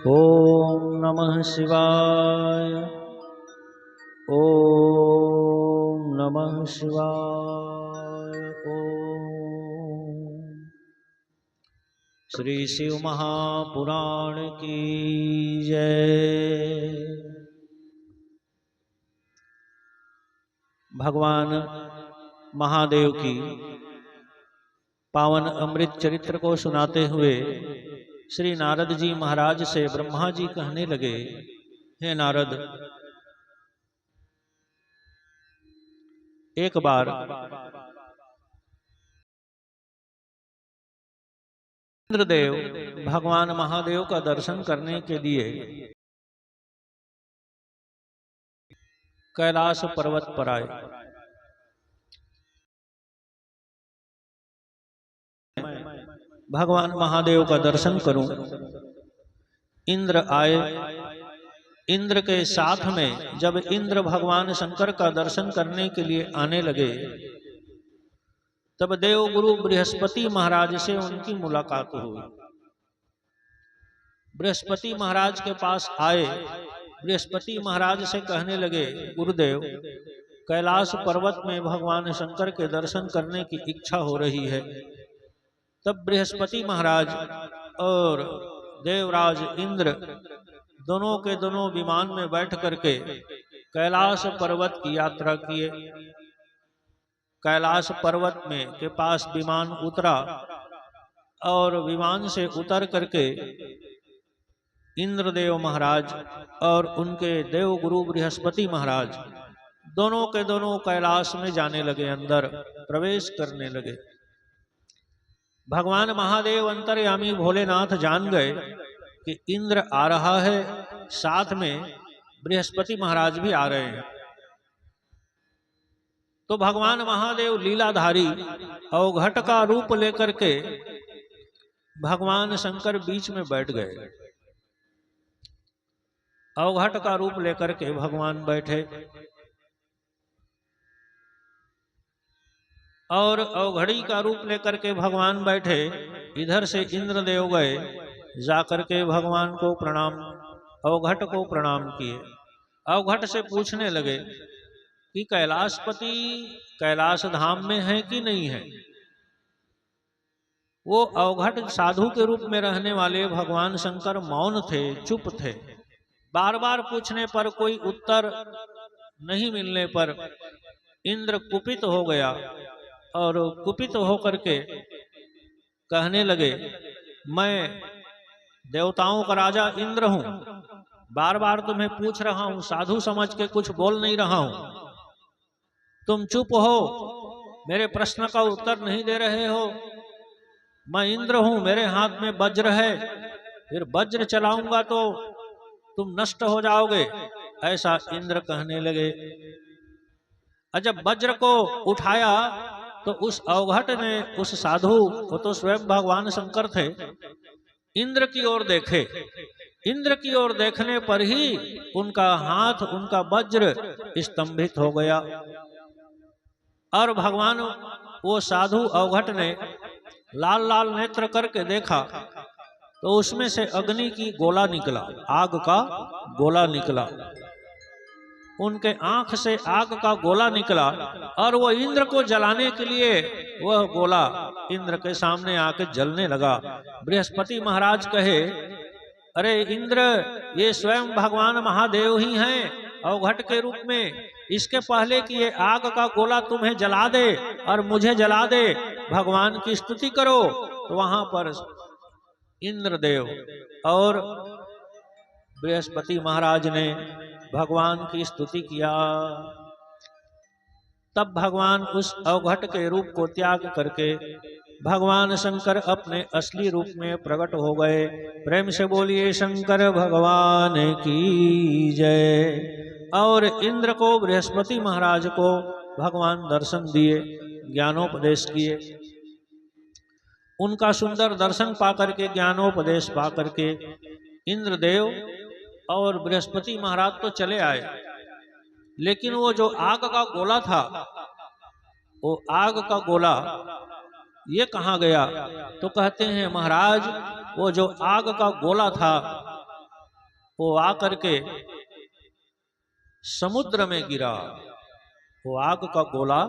ओम नमः शिवाय। ओम नमः शिवाय। ओम। श्री शिव महापुराण की जय। भगवान महादेव की पावन अमृत चरित्र को सुनाते हुए श्री नारद जी महाराज से ब्रह्मा जी कहने लगे, हे नारद, एक बार इंद्रदेव भगवान महादेव का दर्शन करने के लिए कैलाश पर्वत पर आए। भगवान महादेव का दर्शन करूं। इंद्र आए। इंद्र के साथ में जब इंद्र भगवान शंकर का दर्शन करने के लिए आने लगे, तब देव गुरु बृहस्पति महाराज से उनकी मुलाकात हुई। बृहस्पति महाराज के पास आए। बृहस्पति महाराज से कहने लगे, गुरुदेव, कैलाश पर्वत में भगवान शंकर के दर्शन करने की इच्छा हो रही है। तब बृहस्पति महाराज और देवराज इंद्र दोनों के दोनों विमान में बैठ करके कैलाश पर्वत की यात्रा किए। कैलाश पर्वत में के पास विमान उतरा और विमान से उतर करके इंद्रदेव महाराज और उनके देव गुरु बृहस्पति महाराज दोनों के दोनों कैलाश में जाने लगे, अंदर प्रवेश करने लगे। भगवान महादेव अंतर्यामी भोलेनाथ जान गए कि इंद्र आ रहा है, साथ में बृहस्पति महाराज भी आ रहे हैं। तो भगवान महादेव लीलाधारी अवघट का रूप लेकर के भगवान शंकर बीच में बैठ गए। अवघट का रूप लेकर के भगवान बैठे और अवघड़ी का रूप लेकर के भगवान बैठे। इधर से इंद्रदेव गए, जाकर के भगवान को प्रणाम, अवघट को प्रणाम किए। अवघट से पूछने लगे कि कैलाशपति कैलाश धाम में है कि नहीं है। वो अवघट साधु के रूप में रहने वाले भगवान शंकर मौन थे, चुप थे। बार बार पूछने पर कोई उत्तर नहीं मिलने पर इंद्र कुपित हो गया और कुपित होकर के कहने लगे, मैं देवताओं का राजा इंद्र हूं, बार बार तुम्हें पूछ रहा हूं, साधु समझ के कुछ बोल नहीं रहा हूं, तुम चुप हो, मेरे प्रश्न का उत्तर नहीं दे रहे हो। मैं इंद्र हूं, मेरे हाथ में वज्र है, फिर वज्र चलाऊंगा तो तुम नष्ट हो जाओगे, ऐसा इंद्र कहने लगे। और जब वज्र को उठाया तो उस अवघट ने, उस साधु, वो तो स्वयं भगवान शंकर थे, इंद्र की ओर देखे। इंद्र की ओर देखने पर ही उनका हाथ, उनका वज्र स्तंभित हो गया। और भगवान, वो साधु अवघट ने लाल लाल नेत्र करके देखा तो उसमें से अग्नि की गोला निकला, आग का गोला निकला। उनके आंख से आग का गोला निकला और वो इंद्र को जलाने के लिए वह गोला इंद्र के सामने आके जलने लगा। बृहस्पति महाराज कहे, अरे इंद्र, ये स्वयं भगवान महादेव ही हैं अवघट के रूप में। इसके पहले कि ये आग का गोला तुम्हें जला दे और मुझे जला दे, भगवान की स्तुति करो। तो वहां पर इंद्रदेव और बृहस्पति महाराज ने भगवान की स्तुति किया। तब भगवान उस अवघट के रूप को त्याग करके भगवान शंकर अपने असली रूप में प्रकट हो गए। प्रेम से बोलिए शंकर भगवान की जय। और इंद्र को, बृहस्पति महाराज को भगवान दर्शन दिए, ज्ञानोपदेश किए। उनका सुंदर दर्शन पाकर के, ज्ञानोपदेश पाकर के इंद्रदेव और बृहस्पति महाराज तो चले आए, लेकिन वो जो आग का गोला था, वो आग का गोला ये कहाँ गया? तो कहते हैं महाराज, वो जो आग का गोला था वो आकर के समुद्र में गिरा। वो आग का गोला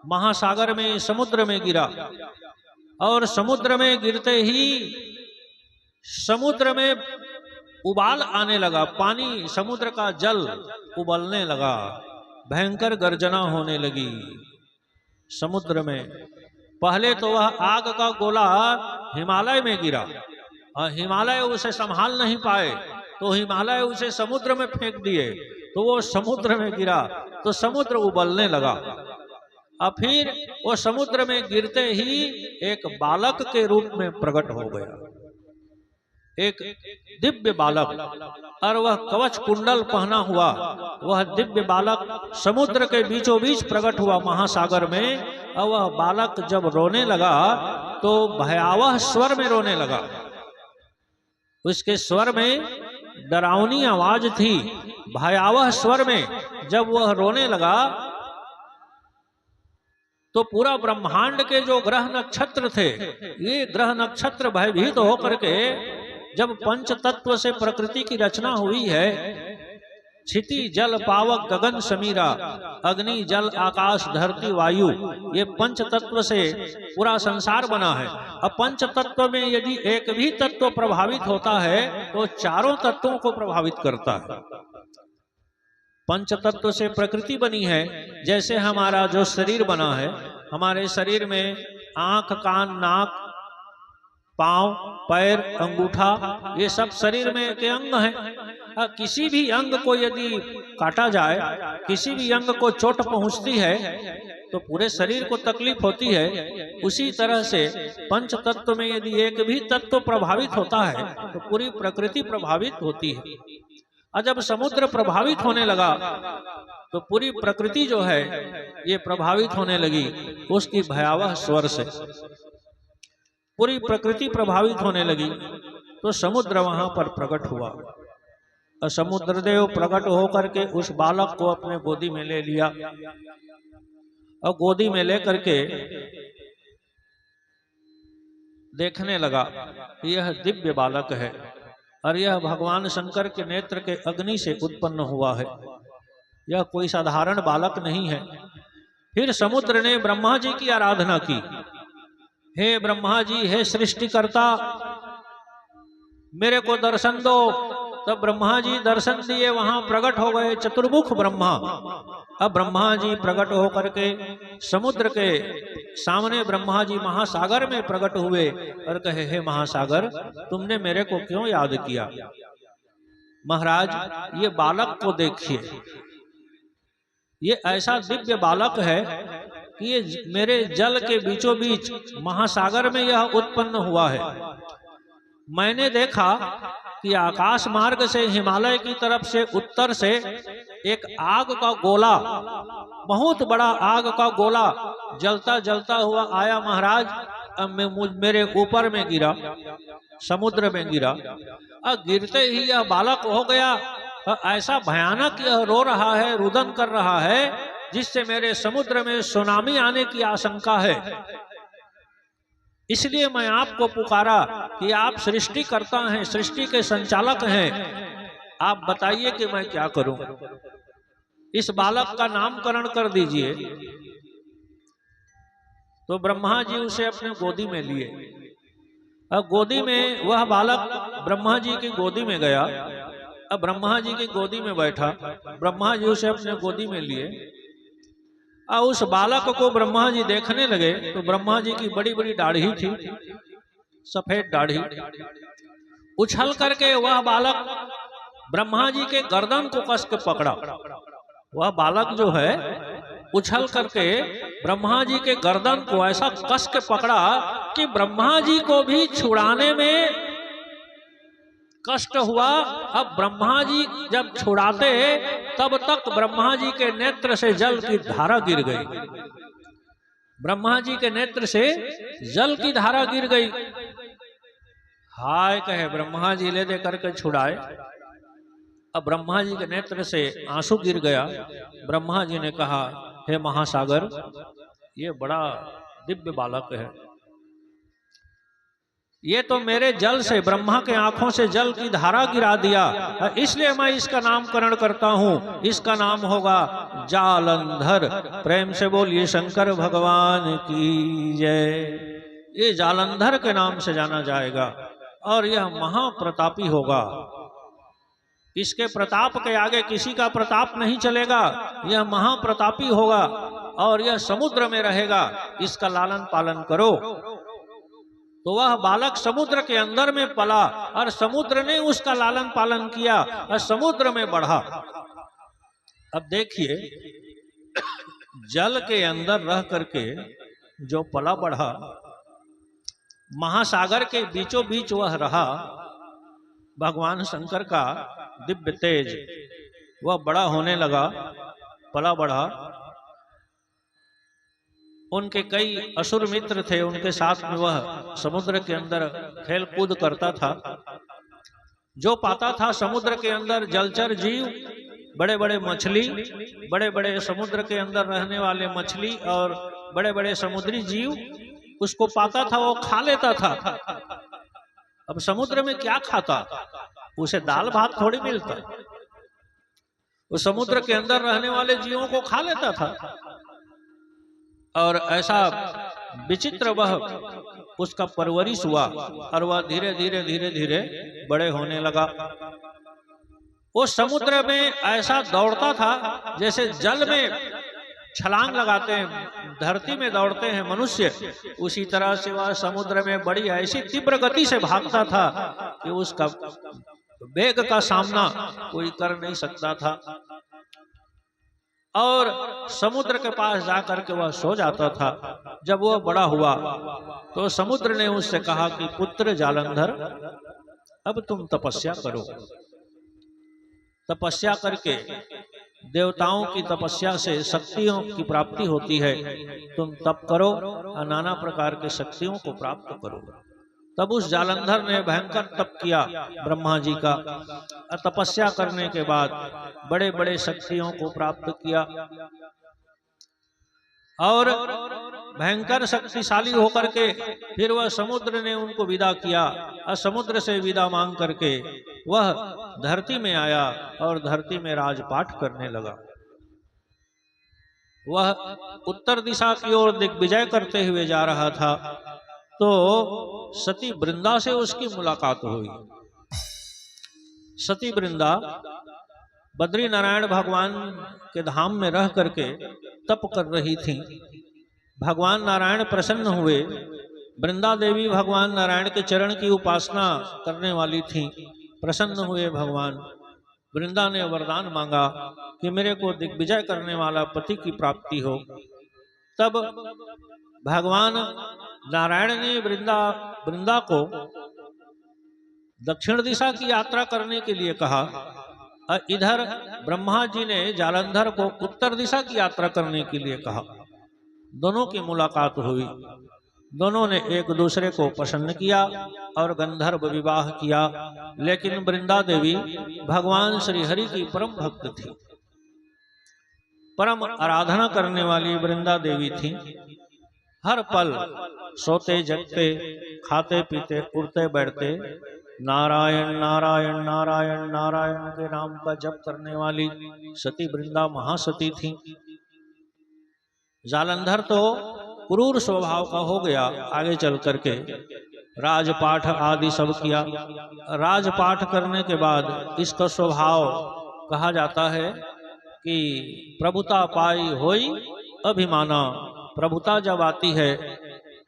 महासागर में, समुद्र में गिरा, और समुद्र में गिरते ही समुद्र में उबाल आने लगा। पानी, समुद्र का जल उबलने लगा, भयंकर गर्जना होने लगी समुद्र में। पहले तो वह आग का गोला हिमालय में गिरा, और हिमालय उसे संभाल नहीं पाए, तो हिमालय उसे समुद्र में फेंक दिए, तो वो समुद्र में गिरा, तो समुद्र उबलने लगा। और फिर वो समुद्र में गिरते ही एक बालक के रूप में प्रकट हो गया, एक दिव्य बालक, और वह कवच कुंडल पहना हुआ वह दिव्य बालक समुद्र के बीचों बीच प्रकट हुआ महासागर में। और वह बालक जब रोने लगा तो भयावह स्वर में रोने लगा। उसके स्वर में डरावनी आवाज थी, भयावह स्वर में जब वह रोने लगा तो पूरा ब्रह्मांड के जो ग्रह नक्षत्र थे, ये ग्रह नक्षत्र भयभीत होकर के, जब पंच तत्व से प्रकृति की रचना हुई है, क्षिति जल पावक गगन समीरा, अग्नि जल आकाश धरती वायु, ये पंच तत्व से पूरा संसार बना है। अब पंच तत्व में यदि एक भी तत्व प्रभावित होता है तो चारों तत्वों को प्रभावित करता है। पंच तत्व से प्रकृति बनी है। जैसे हमारा जो शरीर बना है, हमारे शरीर में आंख, कान, नाक, पांव, पैर, अंगूठा, ये सब शरीर में के अंग हैं। किसी भी अंग को यदि काटा जाए, किसी भी अंग को चोट पहुंचती है तो पूरे शरीर को तकलीफ होती है। उसी तरह से पंच तत्व में यदि एक भी तत्व प्रभावित होता है तो पूरी प्रकृति प्रभावित होती है। और जब समुद्र प्रभावित होने लगा तो पूरी प्रकृति जो है ये प्रभावित होने लगी उसकी भयावह स्वर से, पूरी प्रकृति प्रभावित होने लगी। तो समुद्र वहां पर प्रकट हुआ, और समुद्रदेव प्रकट होकर के उस बालक को अपने गोदी में ले लिया, और गोदी में लेकर के देखने लगा यह दिव्य बालक है, और यह भगवान शंकर के नेत्र के अग्नि से उत्पन्न हुआ है, यह कोई साधारण बालक नहीं है। फिर समुद्र ने ब्रह्मा जी की आराधना की, हे ब्रह्मा जी, हे सृष्टिकर्ता, मेरे को दर्शन दो। तब ब्रह्मा जी दर्शन दिए, वहां प्रकट हो गए चतुर्मुख ब्रह्मा। अब ब्रह्मा जी प्रकट होकर के समुद्र के सामने ब्रह्मा जी महासागर में प्रकट हुए और कहे, हे महासागर, तुमने मेरे को क्यों याद किया? महाराज, ये बालक को देखिए, ये ऐसा दिव्य बालक है कि ये मेरे जल के बीचों बीच महासागर में यह उत्पन्न हुआ है। मैंने देखा कि आकाश मार्ग से हिमालय की तरफ से उत्तर से एक आग का गोला, बहुत बड़ा आग का गोला जलता जलता हुआ आया महाराज, मेरे ऊपर में गिरा, समुद्र में गिरा। और गिरते ही यह बालक हो गया, ऐसा भयानक यह रो रहा है, रुदन कर रहा है, जिससे मेरे समुद्र में सुनामी आने की आशंका है। इसलिए मैं आपको पुकारा कि आप सृष्टि करता हैं, सृष्टि के संचालक हैं, आप बताइए कि मैं क्या करूं। इस बालक का नामकरण कर दीजिए। तो ब्रह्मा जी उसे अपने गोदी में लिए, अब गोदी में वह बालक ब्रह्मा जी की गोदी में गया। अब ब्रह्मा जी की गोदी में बैठा, ब्रह्मा जी उसे अपने गोदी में लिए, और उस बालक को ब्रह्मा जी देखने लगे तो ब्रह्मा जी की बड़ी बड़ी दाढ़ी थी, सफेद दाढ़ी। उछल करके वह बालक ब्रह्मा जी के गर्दन को कस के पकड़ा। वह बालक जो है उछल करके ब्रह्मा जी के गर्दन को ऐसा कस के पकड़ा कि ब्रह्मा जी को भी छुड़ाने में कष्ट हुआ। अब ब्रह्मा जी जब छुड़ाते तब तक ब्रह्मा जी के नेत्र से जल की धारा गिर गई, ब्रह्मा जी के नेत्र से जल की धारा गिर गई। हाय कहे ब्रह्मा जी ले दे करके छुड़ाए। अब ब्रह्मा जी के नेत्र से आंसू गिर गया। ब्रह्मा जी ने कहा, हे महासागर, ये बड़ा दिव्य बालक है, ये तो मेरे जल से, ब्रह्मा के आंखों से जल की धारा गिरा दिया, इसलिए मैं इसका नामकरण करता हूं। इसका नाम होगा जालंधर। प्रेम से बोलिए शंकर भगवान की जय। ये जालंधर के नाम से जाना जाएगा और यह महाप्रतापी होगा। इसके प्रताप के आगे किसी का प्रताप नहीं चलेगा। यह महाप्रतापी होगा और यह समुद्र में रहेगा। इसका लालन पालन करो। तो वह बालक समुद्र के अंदर में पला और समुद्र ने उसका लालन पालन किया और समुद्र में बढ़ा। अब देखिए, जल के अंदर रह करके जो पला बढ़ा, महासागर के बीचों बीच वह रहा। भगवान शंकर का दिव्य तेज वह बड़ा होने लगा, पला बढ़ा। उनके कई असुर मित्र थे, उनके साथ में वह समुद्र के अंदर खेल कूद करता था। जो पाता था समुद्र के अंदर जलचर जीव, बड़े बड़े मछली, बड़े बड़े समुद्र के अंदर रहने वाले मछली और बड़े बड़े समुद्री जीव, उसको पाता था, वो खा लेता था। अब समुद्र में क्या खाता? उसे दाल भात थोड़ी मिलता। वो समुद्र के अंदर रहने वाले जीवों को खा लेता था। और ऐसा विचित्र वह उसका परवरिश हुआ और वह धीरे धीरे धीरे धीरे बड़े होने लगा। वो समुद्र में ऐसा दौड़ता था जैसे जल में छलांग लगाते हैं, धरती में दौड़ते हैं मनुष्य, उसी तरह से वह समुद्र में बड़ी ऐसी तीव्र गति से भागता था कि उसका वेग का सामना कोई कर नहीं सकता था। और समुद्र के पास जाकर के वह सो जाता था। जब वह बड़ा हुआ तो समुद्र ने उससे कहा कि पुत्र जालंधर, अब तुम तपस्या करो। तपस्या करके, देवताओं की तपस्या से शक्तियों की प्राप्ति होती है। तुम तप करो और नाना प्रकार के शक्तियों को प्राप्त करो। तब उस जालंधर ने भयंकर तप किया ब्रह्मा जी का। तपस्या करने के बाद बड़े बड़े शक्तियों को प्राप्त किया और भयंकर शक्तिशाली होकर के फिर वह समुद्र ने उनको विदा किया और समुद्र से विदा मांग करके वह धरती में आया और धरती में राजपाट करने लगा। वह उत्तर दिशा की ओर दिग्विजय करते हुए जा रहा था तो सती वृंदा से उसकी मुलाकात हुई। सती वृंदा बद्री नारायण भगवान के धाम में रह करके तप कर रही थी। भगवान नारायण प्रसन्न हुए। वृंदा देवी भगवान नारायण के चरण की उपासना करने वाली थी। प्रसन्न हुए भगवान। वृंदा ने वरदान मांगा कि मेरे को दिग्विजय करने वाला पति की प्राप्ति हो। तब भगवान नारायण ने वृंदा को दक्षिण दिशा की यात्रा करने के लिए कहा और इधर ब्रह्मा जी ने जालंधर को उत्तर दिशा की यात्रा करने के लिए कहा। दोनों की मुलाकात हुई। दोनों ने एक दूसरे को प्रसन्न किया और गंधर्व विवाह किया। लेकिन वृंदा देवी भगवान श्री हरि की परम भक्त थी, परम आराधना करने वाली वृंदा देवी थी। हर पल सोते जगते, खाते पीते, उठते बैठते नारायण नारायण नारायण नारायण के नाम का जप करने वाली सती वृंदा महासती थी। जालंधर तो क्रूर स्वभाव का हो गया। आगे चल करके राजपाठ आदि सब किया। राजपाठ करने के बाद इसका स्वभाव कहा जाता है कि प्रभुता पाई होई अभिमाना। प्रभुता जब आती है,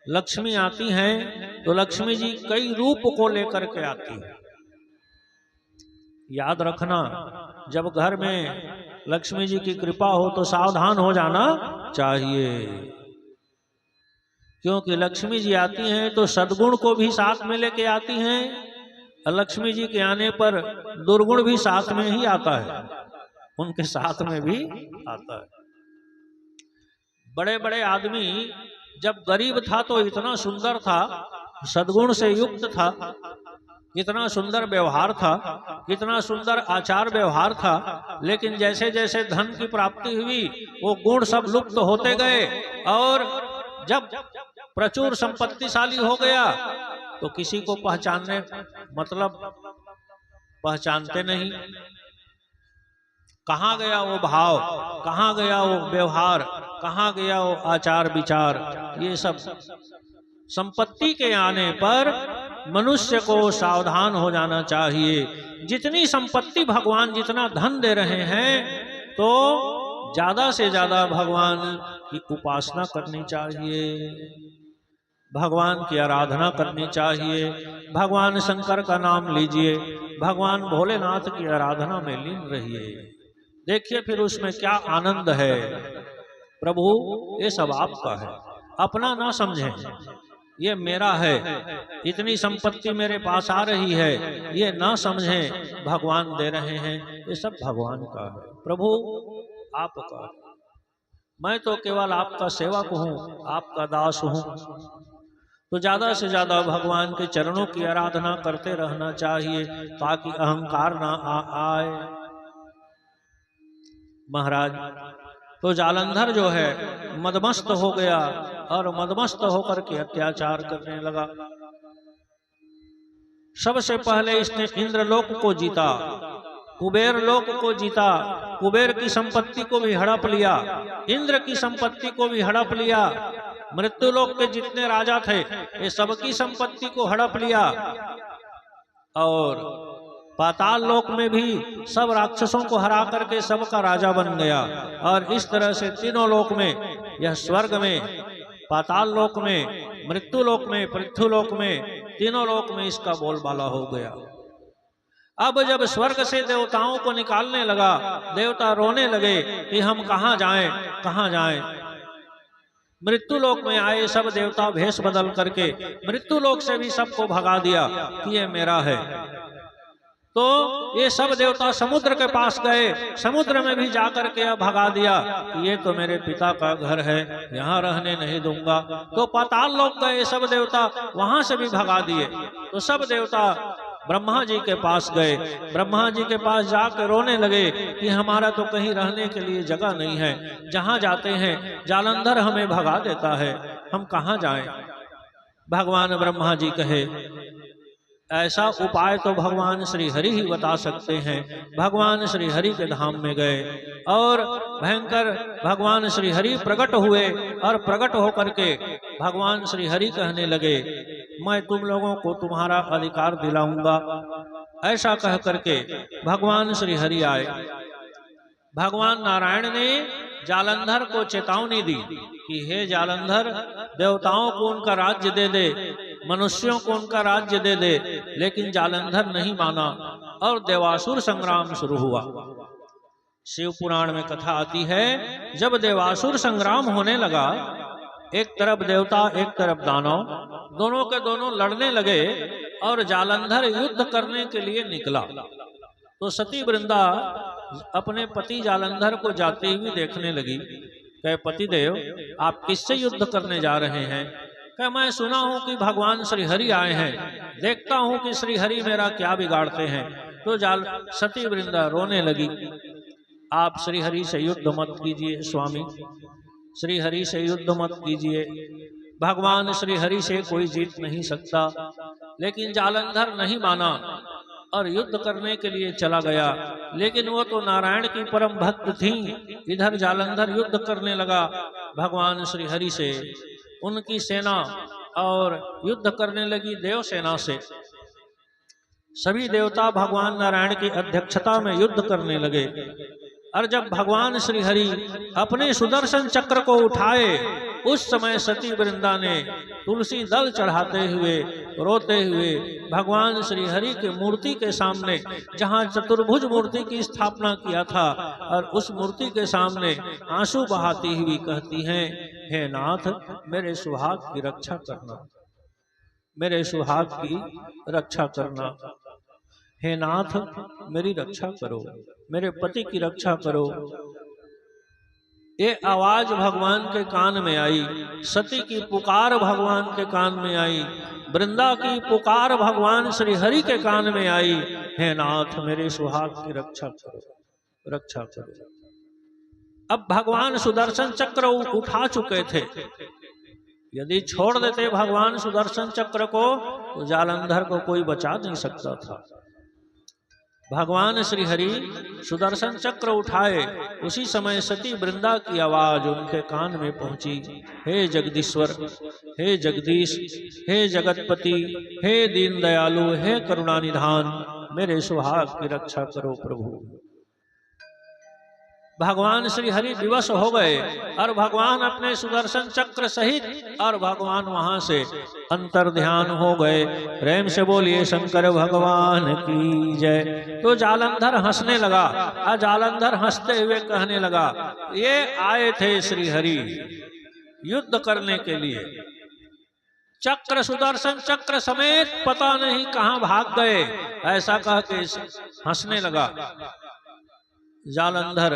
लक्ष्मी आती हैं तो लक्ष्मी जी कई रूप को लेकर के आती है। याद रखना, जब घर में लक्ष्मी जी की कृपा हो तो सावधान हो जाना चाहिए, क्योंकि लक्ष्मी जी आती हैं तो सद्गुण को भी साथ में लेके आती हैं। लक्ष्मी जी के आने पर दुर्गुण भी साथ में ही आता है, उनके साथ में भी आता है। बड़े बड़े आदमी जब गरीब था तो इतना सुंदर था, सद्गुण से युक्त था, कितना सुंदर व्यवहार था, कितना सुंदर आचार व्यवहार था। लेकिन जैसे जैसे धन की प्राप्ति हुई वो गुण सब लुप्त होते गए और जब प्रचुर संपत्तिशाली हो गया तो किसी को पहचानने मतलब पहचानते नहीं। कहाँ गया वो भाव, कहाँ गया वो व्यवहार, कहाँ गया वो आचार विचार। ये सब संपत्ति के आने पर मनुष्य को सावधान हो जाना चाहिए। जितनी संपत्ति भगवान जितना धन दे रहे हैं तो ज्यादा से ज्यादा भगवान की उपासना करनी चाहिए, भगवान की आराधना करनी चाहिए। भगवान शंकर का नाम लीजिए, भगवान भोलेनाथ की आराधना में लीन रहिए। देखिए फिर उसमें क्या आनंद है। प्रभु ये सब आपका है, अपना ना समझें, ये मेरा है, इतनी संपत्ति मेरे पास आ रही है, ये ना समझें भगवान दे रहे हैं, ये सब भगवान का है। प्रभु आपका है, मैं तो केवल आपका सेवक हूँ, आपका दास हूँ। तो ज्यादा से ज्यादा भगवान के चरणों की आराधना करते रहना चाहिए ताकि अहंकार ना आए। महाराज तो जालंधर जो है मदमस्त हो गया और मदमस्त होकर के अत्याचार करने लगा। सबसे पहले इसने इंद्रलोक को जीता, कुबेर लोक को जीता, कुबेर की संपत्ति को भी हड़प लिया, इंद्र की संपत्ति को भी हड़प लिया, मृत्युलोक के जितने राजा थे ये सबकी संपत्ति को हड़प लिया, और पाताल लोक में भी सब राक्षसों को हरा करके सबका राजा बन गया। और इस तरह से तीनों लोक में, यह स्वर्ग में, पाताल लोक में, मृत्यु लोक में, पृथ्वी लोक में, तीनों लोक में इसका बोलबाला हो गया। अब जब स्वर्ग से देवताओं को निकालने लगा, देवता रोने लगे कि हम कहाँ जाएं, कहाँ जाएं। मृत्यु लोक में आए सब देवता भेष बदल करके मृत्यु लोक से भी सबको भगा दिया कि ये मेरा है। तो ये सब देवता समुद्र के पास गए, समुद्र में भी जाकर के भगा दिया कि ये तो मेरे पिता का घर है, यहाँ रहने नहीं दूंगा। तो पाताल लोक गए सब देवता, वहां से भी भगा दिए। तो सब देवता ब्रह्मा जी के पास गए, ब्रह्मा जी के पास जाकर रोने लगे कि हमारा तो कहीं रहने के लिए जगह नहीं है, जहाँ जाते हैं जालंधर हमें भगा देता है, हम कहाँ जाएं। भगवान ब्रह्मा जी कहे ऐसा उपाय तो भगवान श्री हरि ही बता सकते हैं। भगवान श्री हरि के धाम में गए और भयंकर भगवान श्री हरि प्रकट हुए, और प्रकट होकर के भगवान श्री हरि कहने लगे मैं तुम लोगों को तुम्हारा अधिकार दिलाऊंगा। ऐसा कह करके भगवान श्री हरि आए। भगवान नारायण ने जालंधर को चेतावनी दी कि हे जालंधर, देवताओं को उनका राज्य दे दे, मनुष्यों को उनका राज्य दे दे, लेकिन जालंधर नहीं माना और देवासुर संग्राम शुरू हुआ। शिव पुराण में कथा आती है, जब देवासुर संग्राम होने लगा, एक तरफ देवता एक तरफ दानव, दोनों के दोनों लड़ने लगे और जालंधर युद्ध करने के लिए निकला। तो सती वृंदा अपने पति जालंधर को जाते हुए देखने लगी। कहे पतिदेव आप किससे युद्ध करने जा रहे हैं? कहे मैं सुना हूं कि भगवान श्री हरि आए हैं, देखता हूं कि श्री हरि मेरा क्या बिगाड़ते हैं। तो सती वृंदा रोने लगी। आप श्री हरि से युद्ध मत कीजिए स्वामी, श्री हरि से युद्ध मत कीजिए, भगवान श्री हरि से कोई जीत नहीं सकता। लेकिन जालंधर नहीं माना और युद्ध करने के लिए चला गया। लेकिन वो तो नारायण की परम भक्त थी। इधर जालंधर युद्ध करने लगा भगवान श्री हरि से, उनकी सेना और युद्ध करने लगी देव सेना से। सभी देवता भगवान नारायण की अध्यक्षता में युद्ध करने लगे। और जब भगवान श्री हरि अपने सुदर्शन चक्र को उठाए, उस समय सती वृंदा ने तुलसी दल चढ़ाते हुए रोते हुए भगवान श्री हरि के मूर्ति के सामने, जहाँ चतुर्भुज मूर्ति की स्थापना किया था, और उस मूर्ति के सामने आंसू बहाती हुई कहती हैं, हे नाथ मेरे सुहाग की रक्षा करना, मेरे सुहाग की रक्षा करना, हे नाथ मेरी रक्षा करो, मेरे पति की रक्षा करो। ये आवाज भगवान के कान में आई, सती की पुकार भगवान के कान में आई, वृंदा की पुकार भगवान श्री हरि के कान में आई, हे नाथ मेरे सुहाग की रक्षा करो, रक्षा करो। अब भगवान सुदर्शन चक्र उठा चुके थे। यदि छोड़ देते भगवान सुदर्शन चक्र को तो जालंधर को कोई बचा नहीं सकता था। भगवान श्री हरि सुदर्शन चक्र उठाए, उसी समय सती वृंदा की आवाज उनके कान में पहुंची। हे जगदीश्वर, हे जगदीश, हे जगतपति, हे दीन दयालु, हे करुणानिधान, मेरे सुहाग की रक्षा करो प्रभु। भगवान श्री हरि विवश हो गए और भगवान अपने सुदर्शन चक्र सहित और भगवान वहां से अंतर्ध्यान हो गए। प्रेम से बोलिए शंकर भगवान की जय। तो जालंधर हंसने लगा और जालंधर हंसते हुए कहने लगा, ये आए थे श्री हरि युद्ध करने के लिए, चक्र सुदर्शन चक्र समेत पता नहीं कहां भाग गए। ऐसा कह के हंसने लगा। जालंधर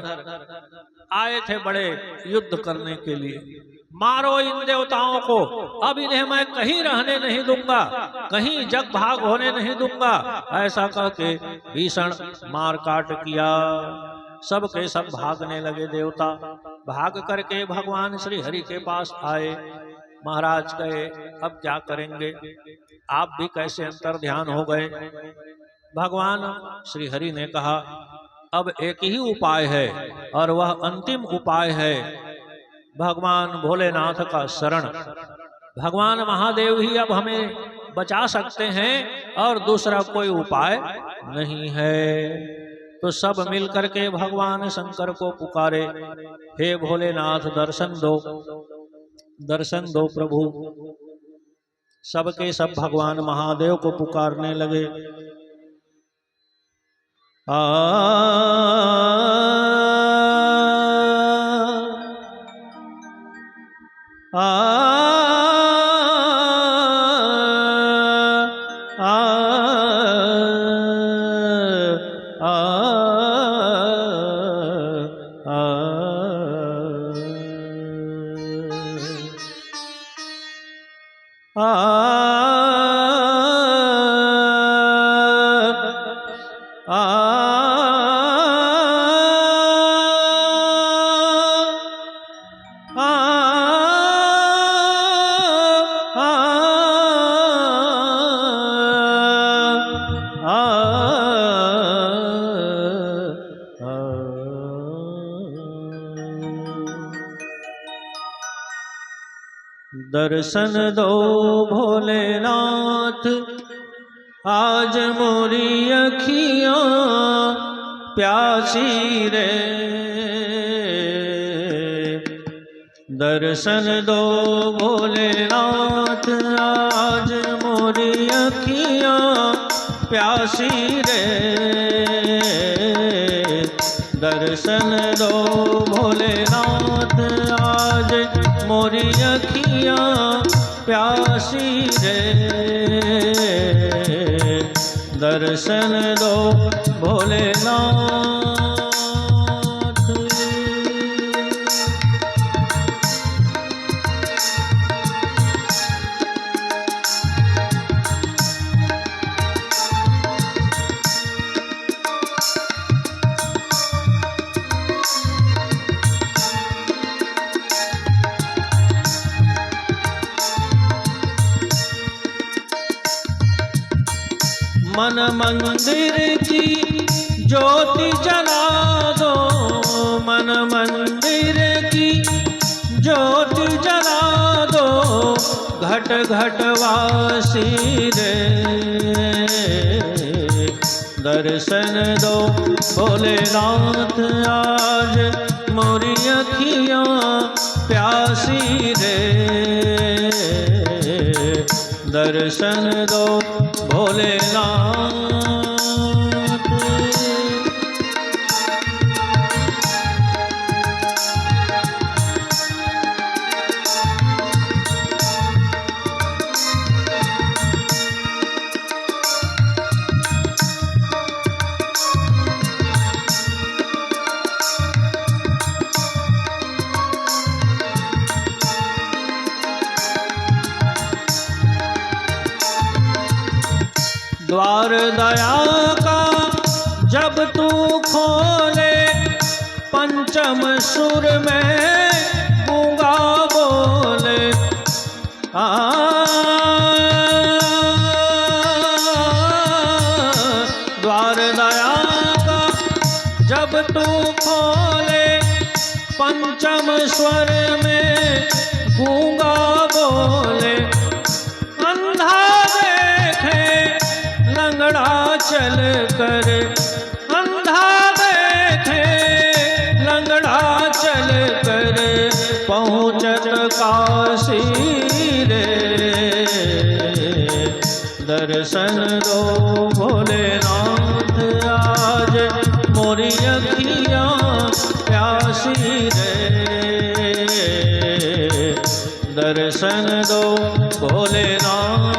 आए थे बड़े युद्ध करने के लिए, मारो इन देवताओं को, अब इन्हें मैं कहीं रहने नहीं दूंगा, कहीं जग भाग होने नहीं दूंगा। ऐसा कह के भीषण मार काट किया। सब के सब भागने लगे देवता। भाग करके भगवान श्री हरि के पास आए। महाराज कहे, अब क्या करेंगे, आप भी कैसे अंतर्ध्यान हो गए। भगवान श्री हरि ने कहा, अब एक ही उपाय है और वह अंतिम उपाय है भगवान भोलेनाथ का शरण। भगवान महादेव ही अब हमें बचा सकते हैं और दूसरा कोई उपाय नहीं है। तो सब मिल करके भगवान शंकर को पुकारे, हे भोलेनाथ दर्शन दो, दर्शन दो प्रभु। सबके सब भगवान महादेव को पुकारने लगे। आ आ दर्शन दो भोलेनाथ, आज मोरी अखियां प्यासी रे। दर्शन दो भोलेनाथ, आज मोरी अखियां प्यासी रे। दर्शन दो भोलेनाथ, आज मोरी अखियां प्यासी रे। दर्शन दो भोलेनाथ। मन मंदिर की ज्योति जला दो, मन मंदिर की ज्योति जला दो। घट घट वासी रे। दर्शन दो भोलेनाथ, आज मोरी अखियां प्यासी रे। दर्शन दो भोलेनाथ। द्वार दया का जब तू खोले, पंचम सुर में गूंगा बोले। द्वार दया का जब तू खोले, पंचम स्वर में गूंगा बोले। अंधा देखे लंगड़ा चल कर, अंधा देखे लंगड़ा चल कर, पहुँचत काशी रे। दर्शन दो भोलेनाथ आज मोरी अखियाँ प्यासी रे। दर्शन दो भोलेनाथ।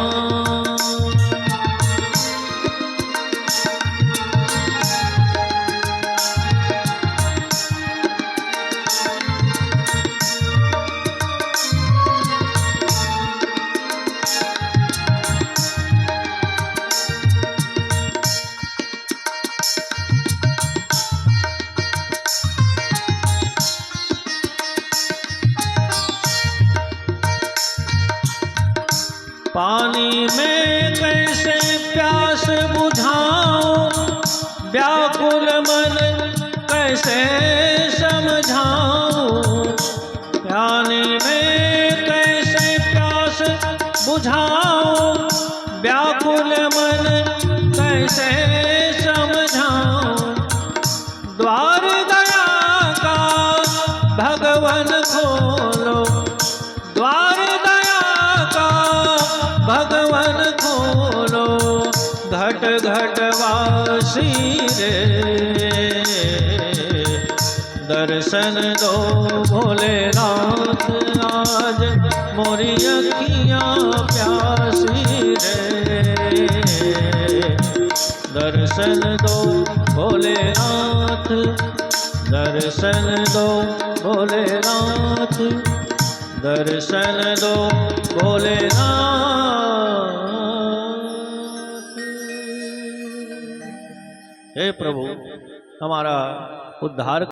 पानी में कैसे प्यास बुझाऊं, व्याकुल मन कैसे समझाऊं। पानी में कैसे प्यास बुझाऊं, व्याकुल मन कैसे समझाऊं। द्वार दया का भगवन खोलो, द्वार भगवन खोलो, घट घट वासी रे। दर्शन दो भोलेनाथ आज मोरी अखियाँ प्यासी रे। दर्शन दो भोलेनाथ, दर्शन दो भोलेनाथ, दर्शन दो भोलेनाथ। हे प्रभु, हमारा उद्धार